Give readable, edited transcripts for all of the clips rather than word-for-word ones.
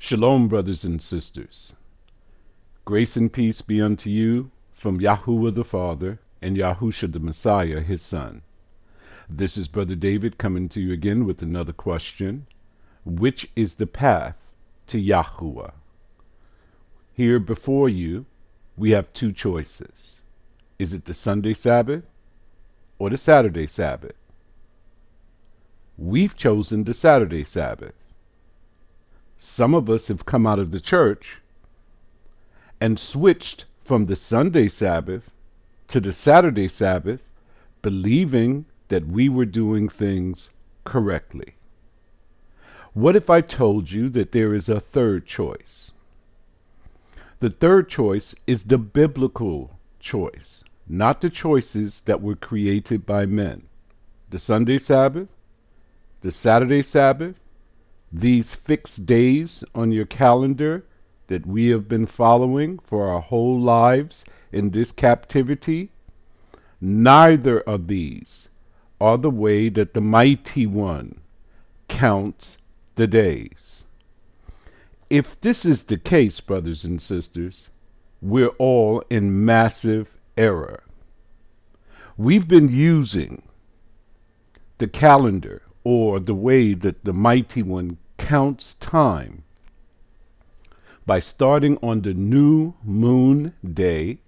Shalom, brothers and sisters. Grace and peace be unto you from YAHUAH the Father and Yahusha the Messiah, his Son. This is Brother David coming to you again with another question. Which is the path to YAHUAH? Here before you, we have two choices. Is it the Sunday Sabbath or the Saturday Sabbath? We've chosen the Saturday Sabbath. Some of us have come out of the church and switched from the Sunday Sabbath to the Saturday Sabbath, believing that we were doing things correctly. What if I told you that there is a third choice? The third choice is the biblical choice, not the choices that were created by men. The Sunday Sabbath, the Saturday Sabbath, these fixed days on your calendar that we have been following for our whole lives in this captivity, neither of these are the way that the Mighty One counts the days. If this is the case, brothers and sisters, we're all in massive error. We've been using the calendar or the way that the Mighty One counts time by starting on the new moon day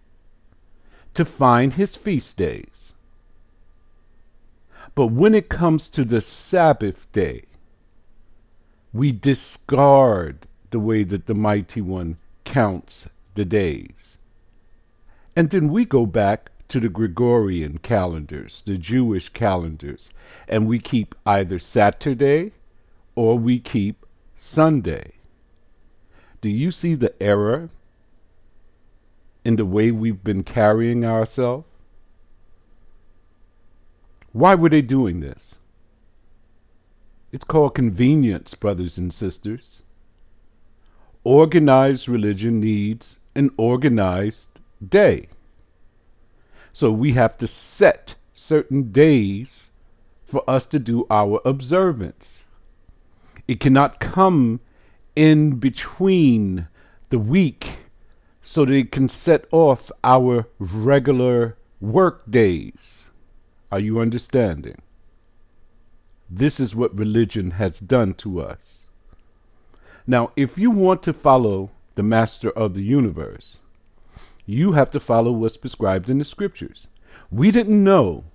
to find his feast days. But when it comes to the Sabbath day, we discard the way that the Mighty One counts the days. And then we go back to the Gregorian calendars, the Jewish calendars, and we keep either Saturday or we keep Sunday. Do you see the error in the way we've been carrying ourselves? Why were they doing this? It's called convenience, brothers and sisters. Organized religion needs an organized day. So we have to set certain days for us to do our observance. It cannot come in between the week so that it can set off our regular work days. Are you understanding? This is what religion has done to us. Now, if you want to follow the master of the universe, you have to follow what's prescribed in the scriptures. We didn't know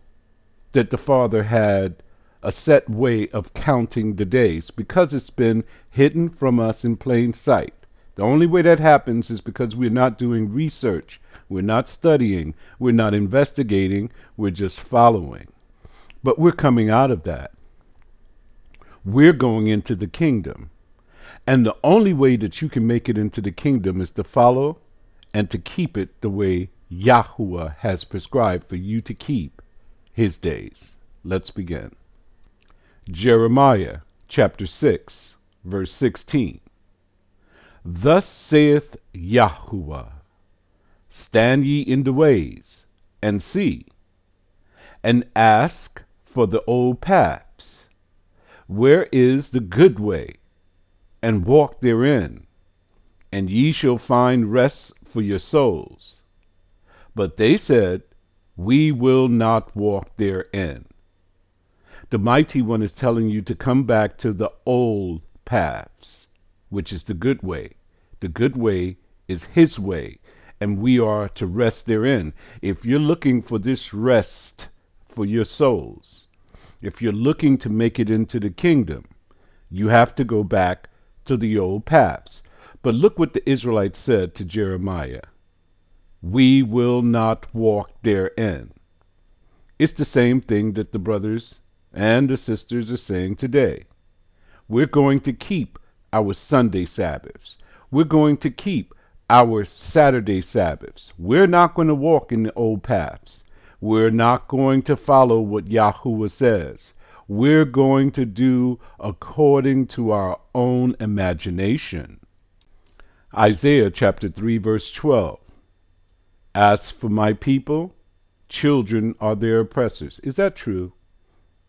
that the Father had a set way of counting the days because it's been hidden from us in plain sight. The only way that happens is because we're not doing research, we're not studying, we're not investigating, we're just following. But we're coming out of that. We're going into the kingdom. And the only way that you can make it into the kingdom is to follow and to keep it the way YAHUAH has prescribed for you to keep his days. Let's begin. Jeremiah chapter 6, verse 16. Thus saith YAHUAH, stand ye in the ways, and see, and ask for the old paths, where is the good way, and walk therein, and ye shall find rest for your souls. But they said, we will not walk therein. The Mighty One is telling you to come back to the old paths, which is the good way. The good way is his way, and we are to rest therein. If you're looking for this rest for your souls, if you're looking to make it into the kingdom, you have to go back to the old paths. But look what the Israelites said to Jeremiah. We will not walk therein. It's the same thing that the brothers and the sisters are saying today. We're going to keep our Sunday Sabbaths. We're going to keep our Saturday Sabbaths. We're not going to walk in the old paths. We're not going to follow what YAHUAH says. We're going to do according to our own imagination. Isaiah chapter 3, verse 12. As for my people, children are their oppressors. Is that true?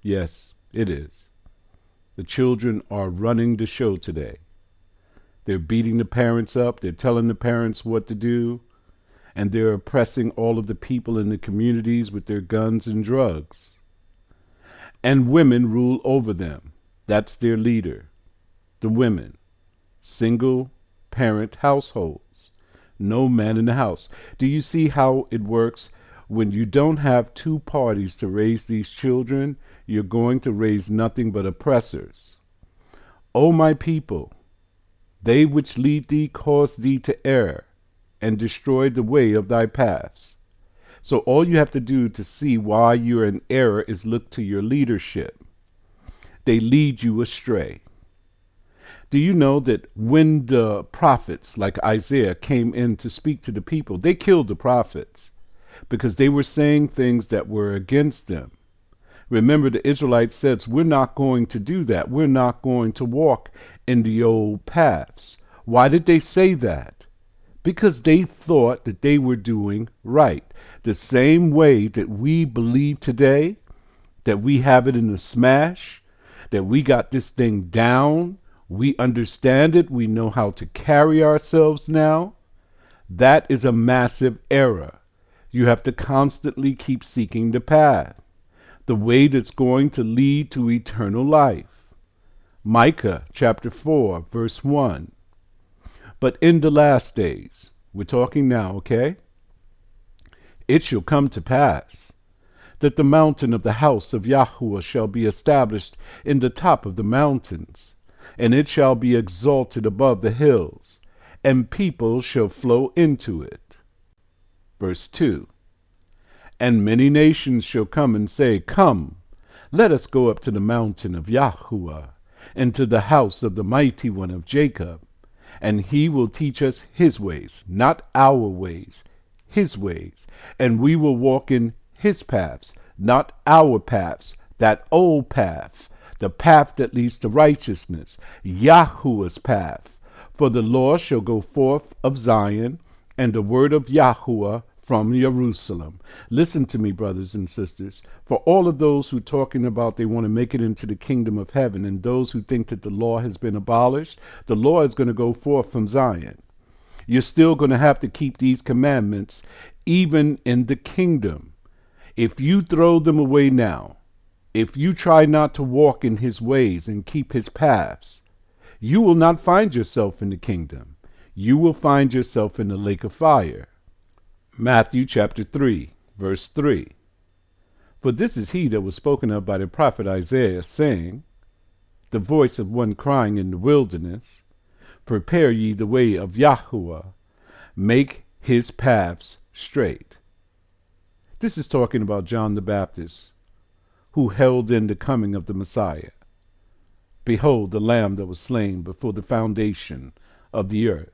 Yes, it is. The children are running the show today. They're beating the parents up. They're telling the parents what to do. And they're oppressing all of the people in the communities with their guns and drugs. And women rule over them. That's their leader. The women. Single parent households. No man in the house. Do you see how it works? When you don't have two parties to raise these children, you're going to raise nothing but oppressors. O my people, they which lead thee cause thee to err, and destroy the way of thy paths. So all you have to do to see why you're in error is look to your leadership. They lead you astray. Do you know that when the prophets like Isaiah came in to speak to the people, they killed the prophets because they were saying things that were against them? Remember, the Israelites said, we're not going to do that. We're not going to walk in the old paths. Why did they say that? Because they thought that they were doing right. The same way that we believe today, that we have it in a smash, that we got this thing down, we understand it, we know how to carry ourselves now. That is a massive error. You have to constantly keep seeking the path, the way that's going to lead to eternal life. Micah chapter 4, verse 1. But in the last days, we're talking now, okay? It shall come to pass that the mountain of the house of YAHUAH shall be established in the top of the mountains, and it shall be exalted above the hills, and people shall flow into it. Verse 2. And many nations shall come and say, Come, let us go up to the mountain of YAHUAH, and to the house of the mighty one of Jacob, and he will teach us his ways, not our ways, his ways, and we will walk in his paths, not our paths, that old path, the path that leads to righteousness, YAHUAH's path. For the law shall go forth of Zion, and the word of YAHUAH from Jerusalem. Listen to me, brothers and sisters. For all of those who are talking about they want to make it into the kingdom of heaven, and those who think that the law has been abolished, the law is going to go forth from Zion. You're still going to have to keep these commandments, even in the kingdom. If you throw them away now, if you try not to walk in his ways and keep his paths, you will not find yourself in the kingdom. You will find yourself in the lake of fire. Matthew chapter 3, verse 3. For this is he that was spoken of by the prophet Isaiah, saying, the voice of one crying in the wilderness, Prepare ye the way of YAHUAH, make his paths straight. This is talking about John the Baptist, who held in the coming of the Messiah. Behold, the Lamb that was slain before the foundation of the earth.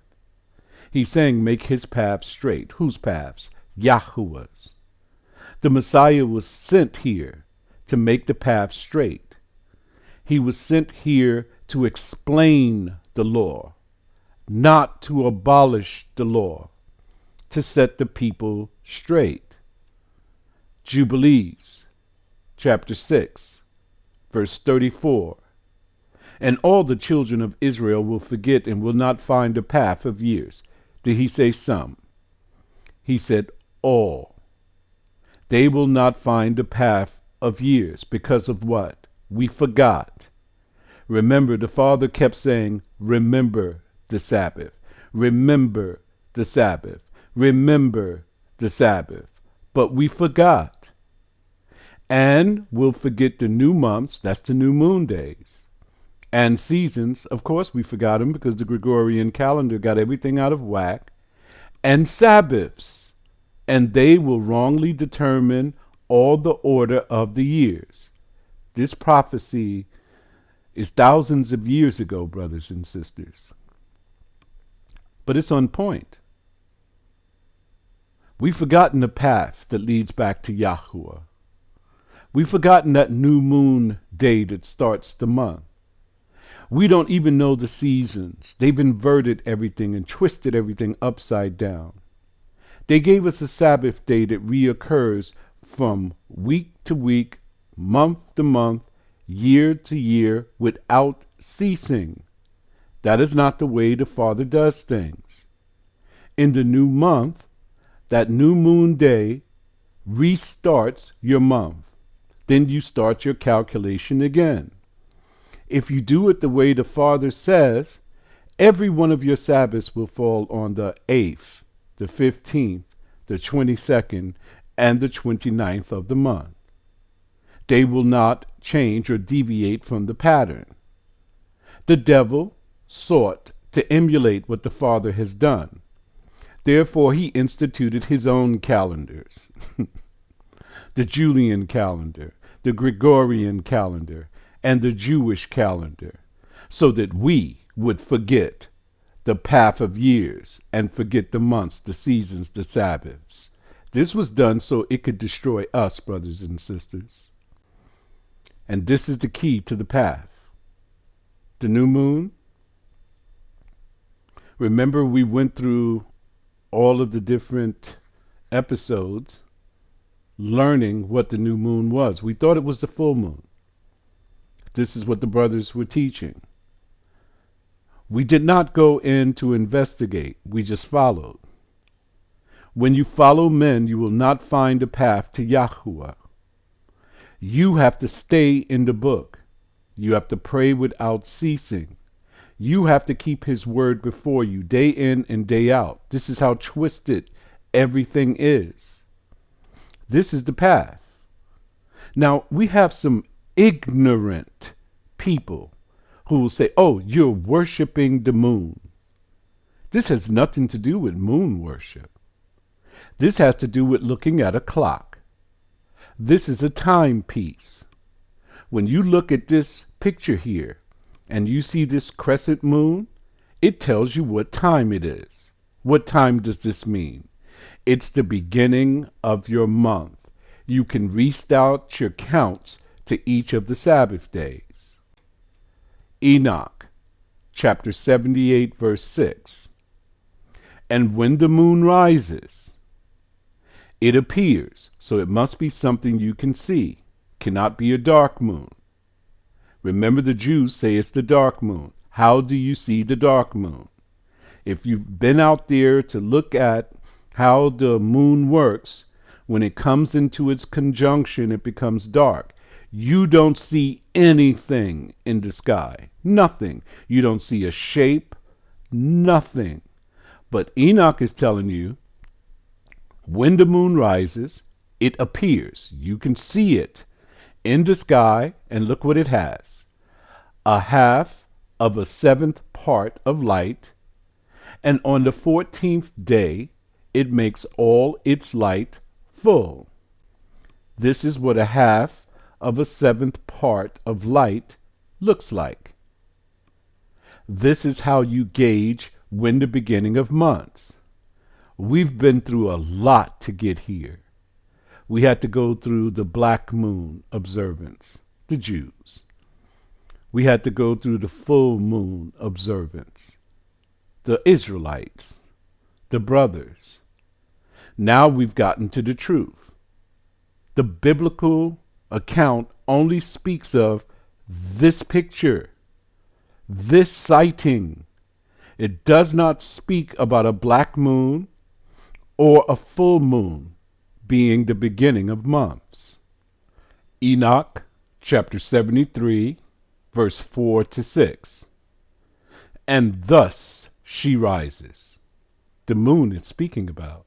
He's saying, make his paths straight. Whose paths? YAHUAH's. The Messiah was sent here to make the path straight. He was sent here to explain the law, not to abolish the law, to set the people straight. Jubilees, chapter 6, verse 34. And all the children of Israel will forget and will not find the path of years. Did he say some? He said all. They will not find the path of years because of what? We forgot. Remember, the Father kept saying, remember the Sabbath. Remember the Sabbath. Remember the Sabbath. But we forgot. And we'll forget the new months, that's the new moon days. And seasons, of course we forgot them because the Gregorian calendar got everything out of whack. And Sabbaths, and they will wrongly determine all the order of the years. This prophecy is thousands of years ago, brothers and sisters. But it's on point. We've forgotten the path that leads back to YAHUAH. We've forgotten that new moon day that starts the month. We don't even know the seasons. They've inverted everything and twisted everything upside down. They gave us a Sabbath day that reoccurs from week to week, month to month, year to year, without ceasing. That is not the way the Father does things. In the new month, that new moon day restarts your month. Then you start your calculation again. If you do it the way the Father says, every one of your Sabbaths will fall on the 8th, the 15th, the 22nd, and the 29th of the month. They will not change or deviate from the pattern. The devil sought to emulate what the Father has done. Therefore, he instituted his own calendars. The Julian calendar, the Gregorian calendar, and the Jewish calendar, so that we would forget the path of years and forget the months, the seasons, the Sabbaths. This was done so it could destroy us, brothers and sisters. And this is the key to the path. The new moon. Remember, we went through all of the different episodes learning what the new moon was. We thought it was the full moon. This is what the brothers were teaching. We did not go in to investigate. We just followed. When you follow men, you will not find a path to Yahuwah. You have to stay in the book. You have to pray without ceasing. You have to keep his word before you day in and day out. This is how twisted everything is. This is the path. Now, we have some ignorant people who will say, oh, you're worshiping the moon. This has nothing to do with moon worship. This has to do with looking at a clock. This is a timepiece. When you look at this picture here and you see this crescent moon, it tells you what time it is. What time does this mean? It's the beginning of your month. You can restart your counts to each of the Sabbath days. Enoch, chapter 78, verse 6. And when the moon rises, it appears, so it must be something you can see. Cannot be a dark moon. Remember, the Jews say it's the dark moon. How do you see the dark moon? If you've been out there to look at how the moon works, when it comes into its conjunction, it becomes dark. You don't see anything in the sky. Nothing. You don't see a shape. Nothing. But Enoch is telling you, when the moon rises, it appears. You can see it in the sky, and look what it has. A half of a seventh part of light, and on the 14th day, it makes all its light full. This is what a half of a seventh part of light looks like. This is how you gauge when the beginning of months. We've been through a lot to get here. We had to go through the black moon observance, the Jews. We had to go through the full moon observance, the Israelites, the brothers. Now we've gotten to the truth. The biblical account only speaks of this picture, this sighting. It does not speak about a black moon or a full moon being the beginning of months. Enoch, chapter 73, verse 4 to 6. And thus she rises. The moon it's speaking about.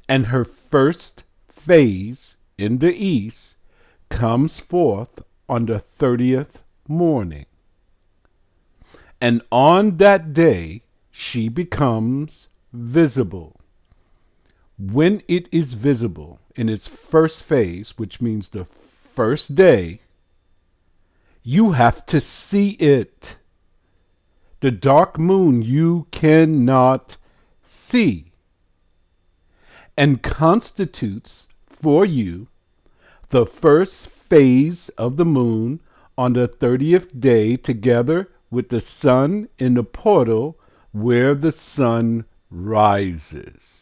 And her first phase in the east comes forth on the 30th morning. And on that day she becomes visible. When it is visible in its first phase, which means the first day, you have to see it. The dark moon you cannot see, and constitutes for you the first phase of the moon on the 30th day, together with the sun in the portal where the sun rises.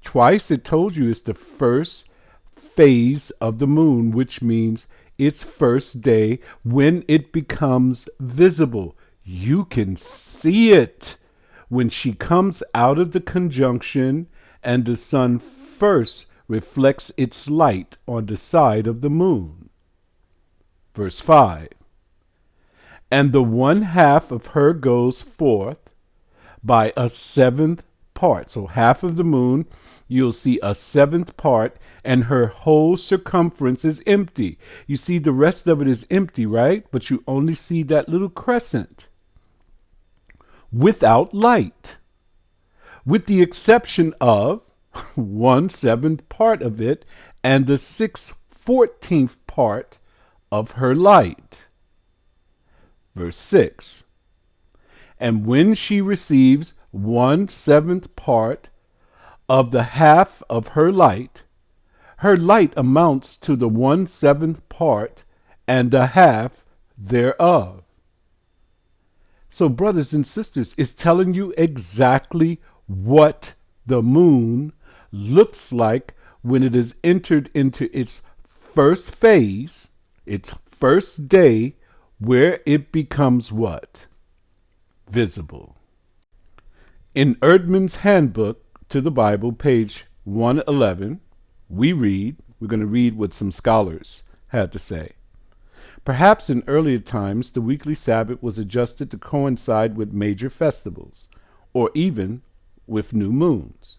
Twice it told you it's the first phase of the moon, which means its first day when it becomes visible. You can see it when she comes out of the conjunction and the sun first reflects its light on the side of the moon. Verse 5. And the 1/2 of her goes forth by a 7th part. So half of the moon, you'll see a 7th part, and her whole circumference is empty. You see the rest of it is empty, right? But you only see that little crescent without light, with the exception of 1/7 part of it and the 6/14 part of her light. Verse 6. And when she receives 1/7 part of the half of her light amounts to the 1/7 part and a half thereof. So, brothers and sisters, it's telling you exactly what the moon looks like when it is entered into its first phase, its first day, where it becomes what? Visible. In Erdman's Handbook to the Bible, page 111, we're going to read what some scholars had to say. Perhaps in earlier times, the weekly Sabbath was adjusted to coincide with major festivals, or even with new moons.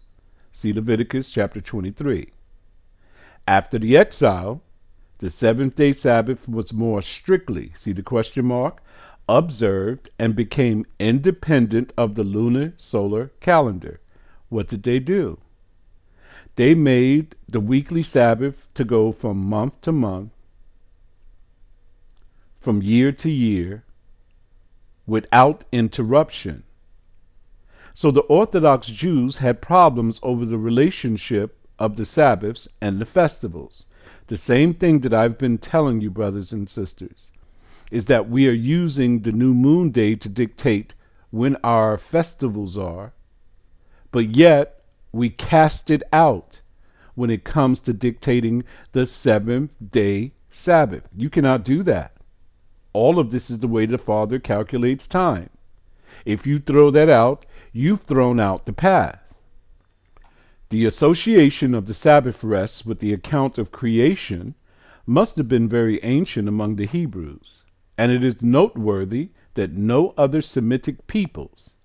See Leviticus chapter 23. After the exile, the seventh-day Sabbath was more strictly, see the question mark, observed and became independent of the lunar solar calendar. What did they do? They made the weekly Sabbath to go from month to month, from year to year, without interruption. So the Orthodox Jews had problems over the relationship of the Sabbaths and the festivals. The same thing that I've been telling you, brothers and sisters, is that we are using the new moon day to dictate when our festivals are, but yet we cast it out when it comes to dictating the seventh-day Sabbath. You cannot do that. All of this is the way the Father calculates time. If you throw that out, you've thrown out the path. The association of the Sabbath rest with the account of creation must have been very ancient among the Hebrews, and it is noteworthy that no other Semitic peoples,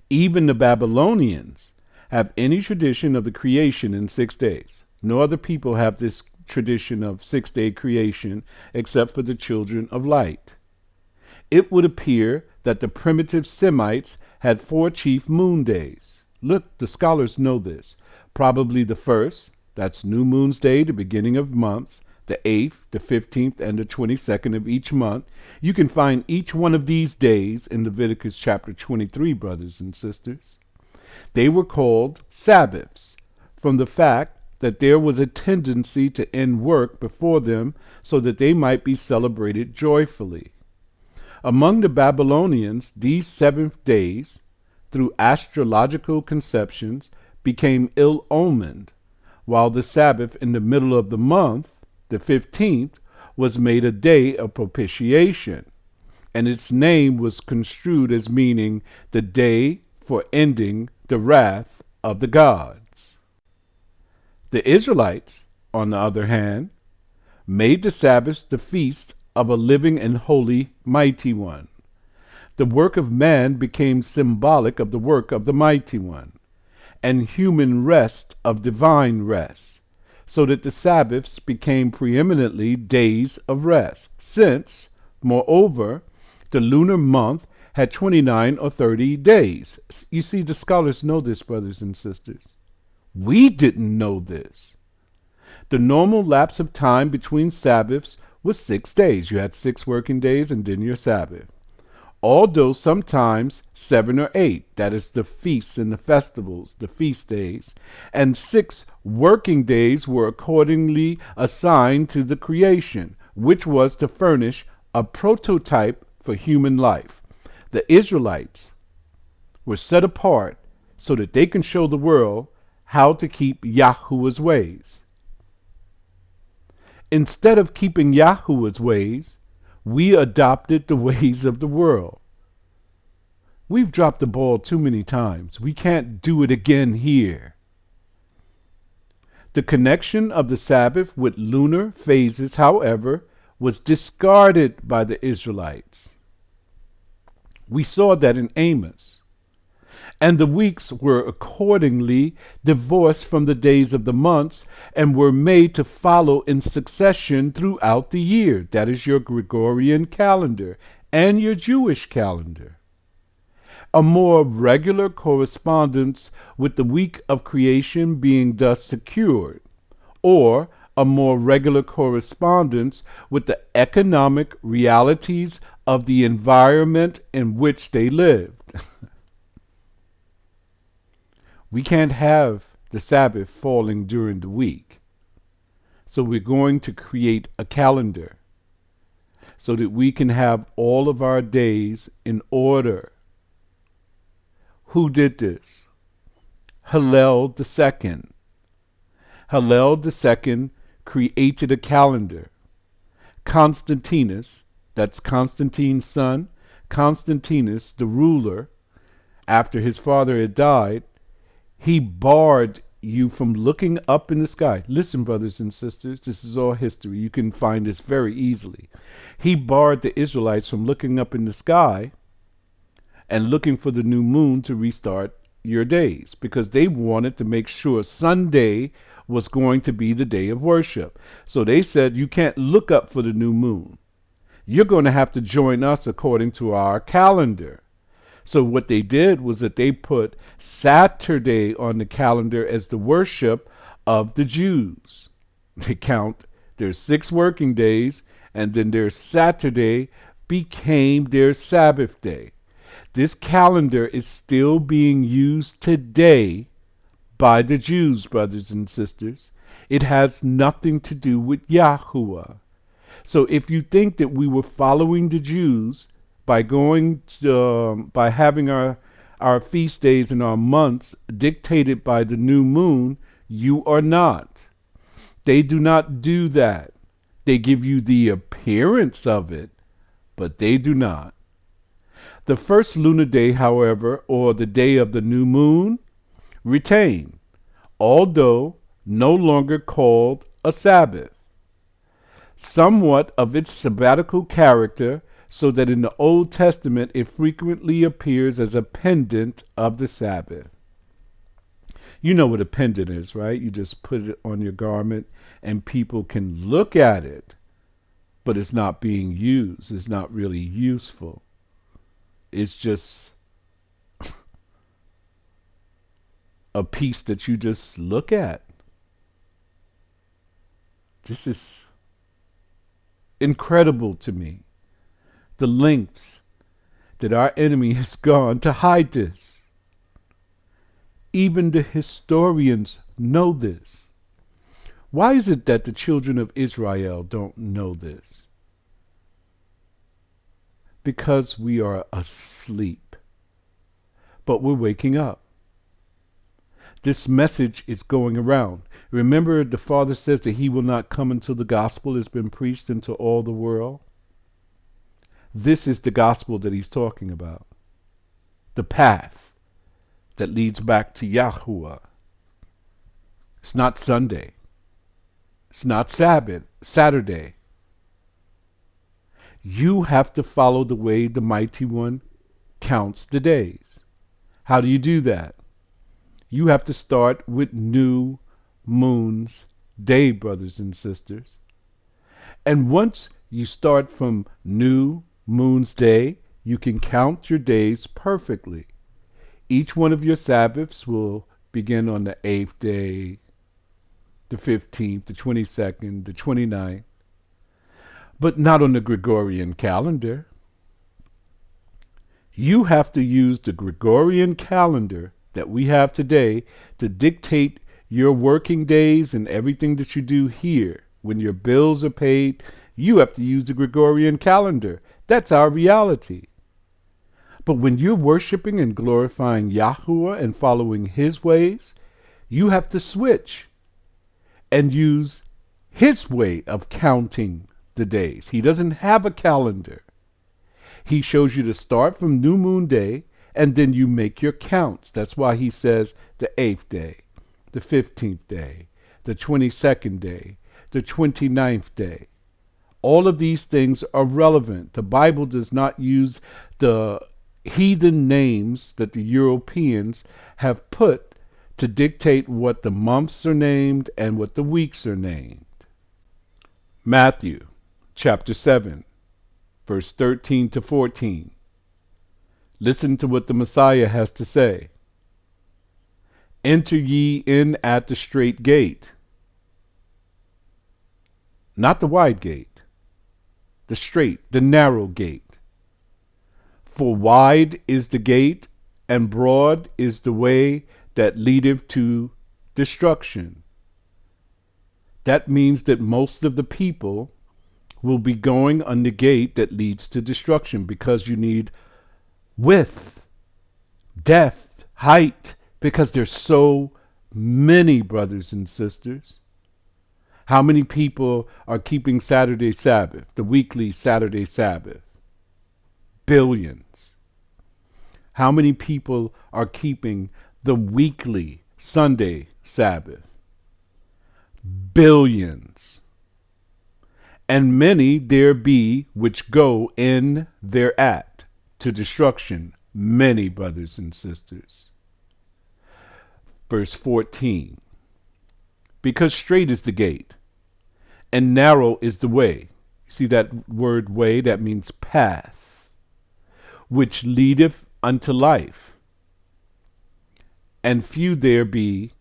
even the Babylonians, have any tradition of the creation in 6 days. No other people have this tradition of 6-day creation except for the children of light. It would appear that the primitive Semites had 4 chief moon days. Look, the scholars know this. Probably the first, that's New Moon's Day, the beginning of months, the 8th, the 15th, and the 22nd of each month. You can find each one of these days in Leviticus chapter 23, brothers and sisters. They were called Sabbaths from the fact that there was a tendency to end work before them so that they might be celebrated joyfully. Among the Babylonians, these 7th days, through astrological conceptions, became ill-omened, while the Sabbath in the middle of the month, the 15th, was made a day of propitiation, and its name was construed as meaning the day for ending the wrath of the gods. The Israelites, on the other hand, made the Sabbath the feast of a living and holy mighty one. The work of man became symbolic of the work of the mighty one, and human rest of divine rest, so that the Sabbaths became preeminently days of rest, since, moreover, the lunar month had 29 or 30 days. You see, the scholars know this, brothers and sisters. We didn't know this. The normal lapse of time between Sabbaths was 6 days. You had 6 working days and then your Sabbath. Although sometimes 7 or 8, that is the feasts and the festivals, the feast days, and 6 working days were accordingly assigned to the creation, which was to furnish a prototype for human life. The Israelites were set apart so that they can show the world how to keep Yahuah's ways. Instead of keeping Yahuah's ways, we adopted the ways of the world. We've dropped the ball too many times. We can't do it again here. The connection of the Sabbath with lunar phases, however, was discarded by the Israelites. We saw that in Amos. And the weeks were accordingly divorced from the days of the months and were made to follow in succession throughout the year. That is your Gregorian calendar and your Jewish calendar. A more regular correspondence with the week of creation being thus secured, or a more regular correspondence with the economic realities of the environment in which they lived. We can't have the Sabbath falling during the week. So we're going to create a calendar so that we can have all of our days in order. Who did this? Hillel II. Hillel II created a calendar. Constantinus, that's Constantine's son, Constantinus, the ruler, after his father had died, he barred you from looking up in the sky. Listen, brothers and sisters, this is all history. You can find this very easily. He barred the Israelites from looking up in the sky and looking for the new moon to restart your days, because they wanted to make sure Sunday was going to be the day of worship. So they said, you can't look up for the new moon. You're going to have to join us according to our calendar. So what they did was that they put Saturday on the calendar as the worship of the Jews. They count their 6 working days, and then their Saturday became their Sabbath day. This calendar is still being used today by the Jews, brothers and sisters. It has nothing to do with YAHUAH. So if you think that we were following the Jews by having our feast days and our months dictated by the new moon, you are not. They do not do that. They give you the appearance of it, but they do not. The first lunar day, however, or the day of the new moon, retain, although no longer called a Sabbath, somewhat of its sabbatical character, so that in the Old Testament it frequently appears as a pendant of the Sabbath. You know what a pendant is, right? You just put it on your garment and people can look at it, but it's not being used. It's not really useful. It's just a piece that you just look at. This is incredible to me. The lengths that our enemy has gone to hide this. Even the historians know this. Why is it that the children of Israel don't know this? Because we are asleep. But we're waking up. This message is going around. Remember, the Father says that he will not come until the gospel has been preached into all the world. This is the gospel that he's talking about. The path that leads back to YAHUAH. It's not Sunday. It's not Sabbath, Saturday. You have to follow the way the Mighty One counts the days. How do you do that? You have to start with new moon's day, brothers and sisters. And once you start from new moon's day, you can count your days perfectly. Each one of your Sabbaths will begin on the 8th day, the 15th, the 22nd, the 29th, but not on the Gregorian calendar. You have to use the Gregorian calendar that we have today to dictate your working days and everything that you do here. When your bills are paid, you have to use the Gregorian calendar. That's our reality. But when you're worshiping and glorifying YAHUAH and following his ways, you have to switch and use his way of counting the days. He doesn't have a calendar. He shows you to start from new moon day and then you make your counts. That's why he says the 8th day, the 15th day, the 22nd day, the 29th day. All of these things are relevant. The Bible does not use the heathen names that the Europeans have put to dictate what the months are named and what the weeks are named. Matthew chapter 7, verse 13 to 14. Listen to what the Messiah has to say. Enter ye in at the strait gate, not the wide gate, the strait, the narrow gate. For wide is the gate, and broad is the way that leadeth to destruction. That means that most of the people will be going on the gate that leads to destruction, because you need width, depth, height, because there's so many brothers and sisters. How many people are keeping Saturday Sabbath, the weekly Saturday Sabbath? Billions. How many people are keeping the weekly Sunday Sabbath? Billions. And many there be which go in thereat to destruction, many brothers and sisters. Verse 14. Because straight is the gate, and narrow is the way. See that word way? That means path, which leadeth unto life, and few there be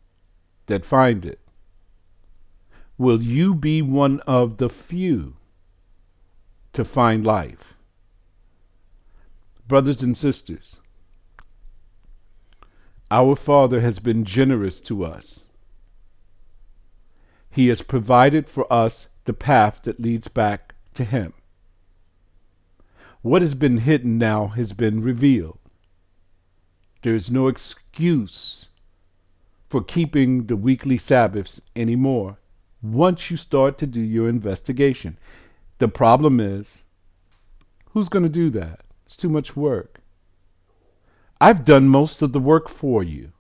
that find it. Will you be one of the few to find life? Brothers and sisters, our Father has been generous to us. He has provided for us the path that leads back to Him. What has been hidden now has been revealed. There is no excuse for keeping the weekly Sabbaths anymore once you start to do your investigation. The problem is, who's going to do that? It's too much work. I've done most of the work for you.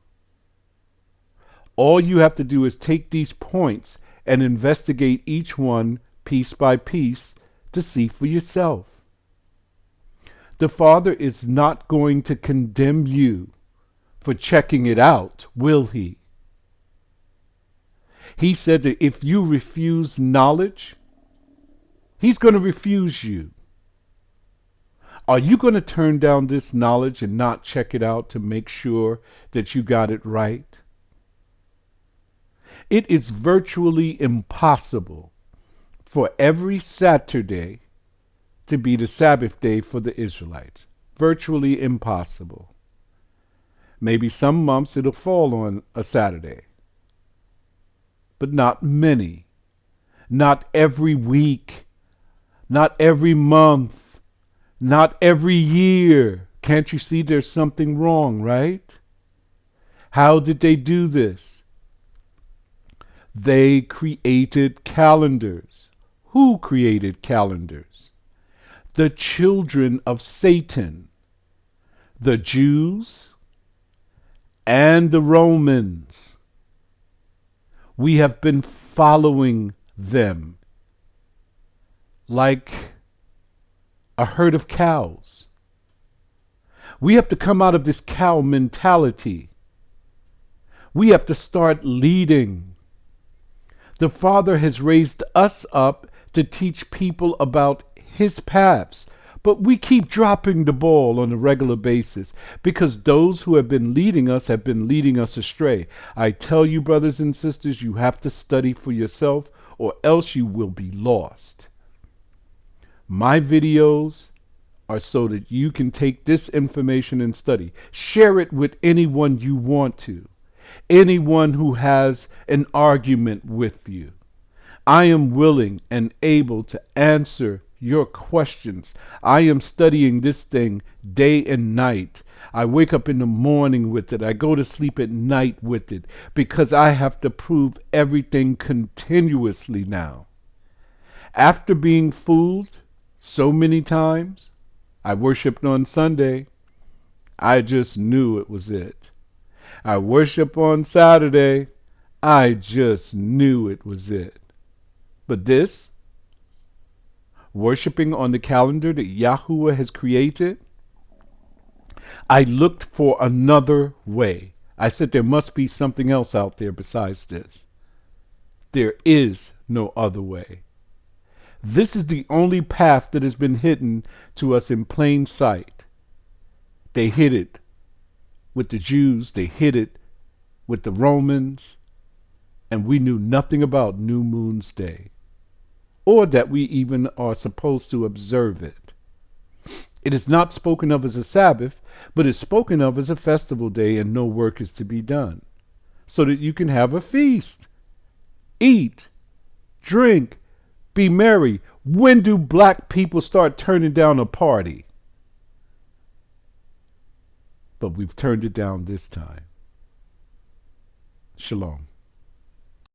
All you have to do is take these points and investigate each one piece by piece to see for yourself. The Father is not going to condemn you for checking it out, will He? He said that if you refuse knowledge, He's going to refuse you. Are you going to turn down this knowledge and not check it out to make sure that you got it right? It is virtually impossible for every Saturday to be the Sabbath day for the Israelites. Virtually impossible. Maybe some months it'll fall on a Saturday, but not many. Not every week, not every month, not every year. Can't you see there's something wrong, right? How did they do this? They created calendars. Who created calendars? The children of Satan, the Jews and the Romans. We have been following them like a herd of cows. We have to come out of this cow mentality. We have to start leading. The Father has raised us up to teach people about His paths, but we keep dropping the ball on a regular basis because those who have been leading us astray. I tell you, brothers and sisters, you have to study for yourself or else you will be lost. My videos are so that you can take this information and study. Share it with anyone you want to. Anyone who has an argument with you. I am willing and able to answer your questions. I am studying this thing day and night. I wake up in the morning with it. I go to sleep at night with it because I have to prove everything continuously now. After being fooled so many times, I worshiped on Sunday. I just knew it was it. I worship on Saturday. I just knew it was it. But this, worshiping on the calendar that Yahuwah has created, I looked for another way. I said there must be something else out there besides this. There is no other way. This is the only path that has been hidden to us in plain sight. They hid it with the Jews, they hid it with the Romans, and we knew nothing about New Moon's Day, or that we even are supposed to observe it. It is not spoken of as a Sabbath, but is spoken of as a festival day, and no work is to be done, so that you can have a feast, eat, drink, be merry. When do black people start turning down a party? But we've turned it down this time. Shalom.